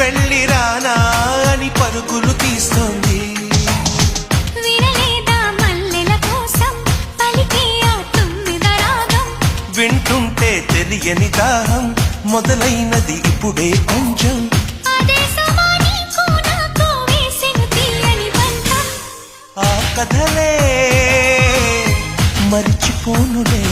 వెళ్ళి రానా అని పరుగులు తీస్తోంది. వినలేదా మల్లెల కోసం పలికే ఆ తుమ్మిద రాగం? వింటుంటే తెలియని దాహం మొదలైనది ఇప్పుడే కొంచెం. అదే సుమా నీకు నాకు వేసిన తీయని బంధం. ఆ కథలే మరిచిపోనులే.